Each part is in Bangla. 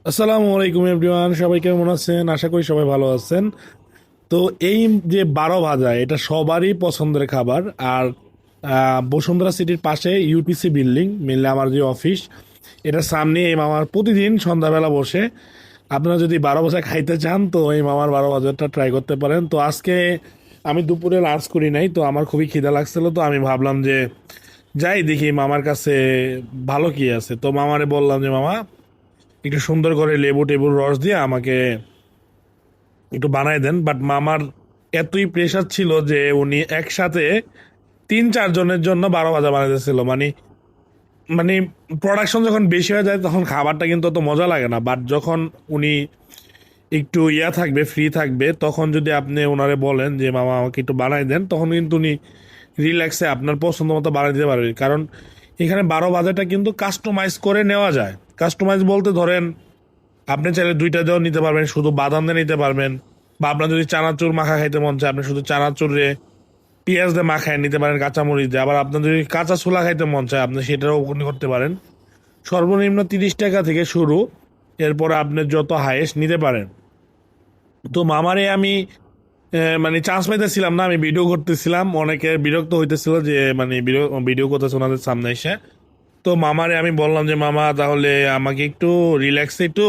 আসসালামু আলাইকুম এভরিওয়ান, সবাই কেমন আছেন? আশা করি সবাই ভালো আছেন। তো এই যে বারো ভাজা, এটা সবারই পছন্দের খাবার। আর বসুন্ধরা সিটির পাশে ইউটিসি বিল্ডিং, মেনলি আমার যে অফিস, এটার সামনে এই মামার প্রতিদিন সন্ধ্যাবেলা বসে। আপনারা যদি বারো ভাজা খাইতে চান তো এই মামার বারো ভাজাটা ট্রাই করতে পারেন। তো আজকে আমি দুপুরে লাঞ্চ করি নাই, তো আমার খুবই খিদা লাগছিল, তো আমি ভাবলাম যে যাই দেখি মামার কাছে ভালো কি আছে। তো মামারে বললাম যে মামা, একটু সুন্দর করে লেবু টেবুর রস দিয়ে আমাকে একটু বানায় দেন। বাট মামার এতই প্রেশার ছিল যে উনি একসাথে 3-4 জনের জন্য বারো ভাজা বানাইতেছিল। মানে মানে প্রোডাকশন যখন বেশি হয়ে যায় তখন খাবারটা কিন্তু অত মজা লাগে না। বাট যখন উনি একটু থাকবে, ফ্রি থাকবে, তখন যদি আপনি ওনারে বলেন যে মামা আমাকে একটু বানাই দেন, তখন কিন্তু উনি রিল্যাক্সে আপনার পছন্দ মতো বানিয়ে দিতে পারবে। কারণ এখানে বারো ভাজাটা কিন্তু কাস্টমাইজ করে নেওয়া যায়। কাস্টমাইজ বলতে ধরেন আপনি চাইলে দুইটা দিয়েও নিতে পারবেন, শুধু বাদাম দিয়ে নিতে পারবেন। বা আপনার যদি চানাচুর মাখা খাইতে মন চায়, আপনি শুধু চানাচুরে পেঁয়াজ দিয়ে মাখায় নিতে পারেন, কাঁচামরিচ দিয়ে। আবার আপনার যদি কাঁচা ছোলা খাইতে মন চায়, আপনি সেটাও করতে পারেন। সর্বনিম্ন 30 টাকা থেকে শুরু, এরপরে আপনি যত হাইয়েস্ট নিতে পারেন। তো মামারে আমি মানে চান্স পাইতেছিলাম না, আমি ভিডিও করতেছিলাম। অনেকে বিরক্ত হইতেছিল যে মানে ভিডিও করতেছে ওনাদের সামনে এসে। তো মামারে আমি বললাম যে মামা, তাহলে আমাকে একটু রিল্যাক্সে একটু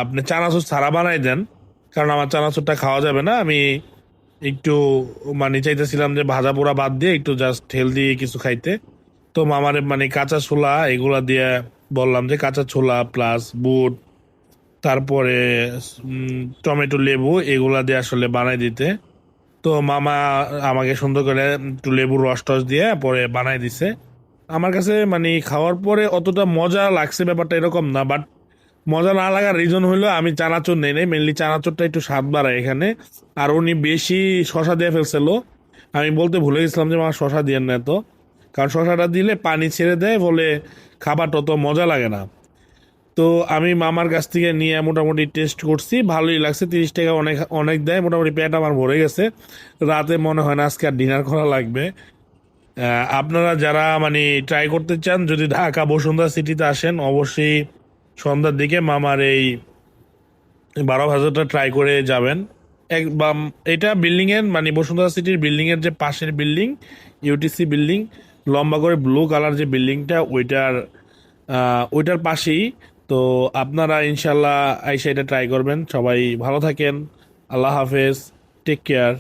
আপনি চানাচুর ছাড়া বানাই দেন, কারণ আমার চানাচুরটা খাওয়া যাবে না। আমি একটু মানে চাইতেছিলাম যে ভাজা পোড়া বাদ দিয়ে একটু জাস্ট হেলদি কিছু খাইতে। তো মামারে মানে কাঁচা ছোলা এগুলা দিয়ে বললাম যে কাঁচা ছোলা প্লাস বুট, তারপরে টমেটো লেবু এগুলা দিয়ে আসলে বানাই দিতে। তো মামা আমাকে সুন্দর করে একটু লেবুর রস টস দিয়ে পরে বানাই দিছে। আমার কাছে মানে খাওয়ার পরে অতটা মজা লাগছে ব্যাপারটা এরকম না, বাট মজা না লাগার রিজন হলো আমি চানাচুর নেই নাই, মেনলি চানাচুরটা একটু স্বাদ বাড়ায় এখানে। আর উনি বেশি শশা দিয়ে ফেলছিল। আমি বলতে ভুলে গেছিলাম যে মা শশা দিয়ে না তো, কারণ শশাটা দিলে পানি ছেড়ে দেয় বলে খাবারটা অত মজা লাগে না। তো আমি মামার কাছ থেকে নিয়ে মোটামুটি টেস্ট করছি, ভালোই লাগছে। 30 টাকা অনেক অনেক দেয়, মোটামুটি পেট আমার ভরে গেছে। রাতে মনে হয় না আজকে আর ডিনার করা লাগবে। আপনারা যারা মানে ট্রাই করতে চান, যদি ঢাকা বসুন্ধরা সিটিতে আসেন, অবশ্যই সন্ধ্যার দিকে মামার এই বারো ভাজাটা ট্রাই করে যাবেন। এক বা এটা বিল্ডিং এর মানে বসুন্ধরা সিটির বিল্ডিং এর যে পাশের বিল্ডিং, ইউটিসি বিল্ডিং, লম্বা করে ব্লু কালার যে বিল্ডিংটা, ওইটার পাশেই। তো আপনারা ইনশাল্লাহ আইসা এটা ট্রাই করবেন। সবাই ভালো থাকেন। আল্লাহ হাফেজ। Take care.